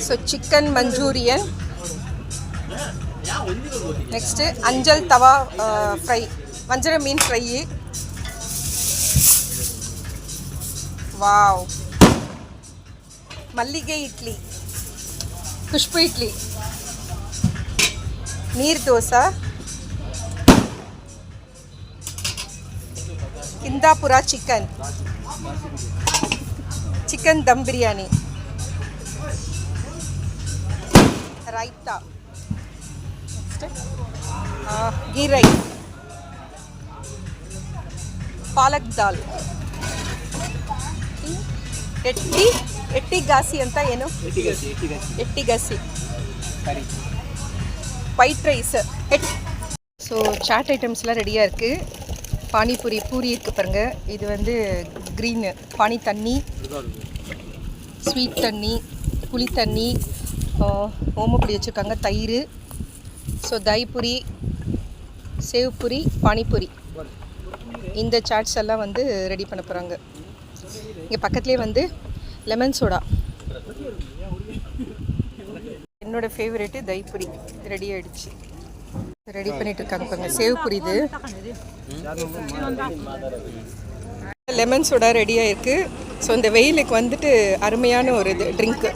So chicken Manchurian. Next அஞ்சல் தவா fry, வஞ்சர மீன் ஃப்ரை. வாவ். மல்லிகை இட்லி, குஷ்பு இட்லி, நீர் தோசை, கிந்தாபுரா சிக்கன், சிக்கன் தம் பிரியாணி, ரைத்தா, ಗೀ ರೈಸ್, ಪಾಲಕ್ ದಾಲ್, ಎಟ್ಟಿಗಾಸಿ ಅಂತ ಏನು, ಎಟ್ಟಿಗಾಸಿ, ஒயிட் ரைஸ். ஸோ சாட் ஐட்டம்ஸ்லாம் ரெடியாக இருக்குது. பானிபூரி, பூரி இருக்குது பாருங்கள். இது வந்து க்ரீனு பானி தண்ணி, ஸ்வீட் தண்ணி, புளி தண்ணி, ஓமப்பொடி வச்சுருக்காங்க, தயிர். ஸோ தைபுரி, சேவ்புரி, பானிபூரி, இந்த சாட்ஸ் எல்லாம் வந்து ரெடி பண்ண போகிறாங்க. இங்கே பக்கத்துலேயே வந்து லெமன் சோடா. என்னோடய ஃபேவரெட்டு தைபுரி ரெடி ஆகிடுச்சு. ரெடி பண்ணிட்டு இருக்காங்க பாருங்க. சேவ்புரி, இது லெமன் சோடா ரெடி ஆகிருக்கு. ஸோ இந்த வெயிலுக்கு வந்துட்டு அருமையான ஒரு இது ட்ரிங்க்கு.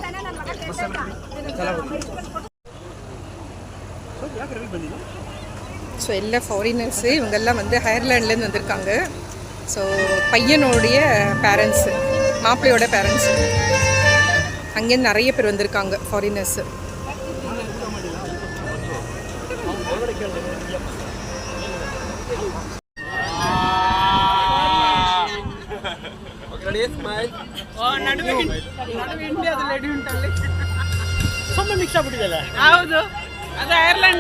ஸோ எல்லா ஃபாரினர்ஸு, இவங்கெல்லாம் வந்து அயர்லாண்ட்லேருந்து வந்திருக்காங்க. ஸோ பையனோடைய பேரண்ட்ஸு, மாப்பிள்ளையோட பேரண்ட்ஸு, அங்கேருந்து நிறைய பேர் வந்திருக்காங்க ஃபாரினர்ஸு. ಹೌದು, ಅದು ಐರ್ಲೆಂಡ್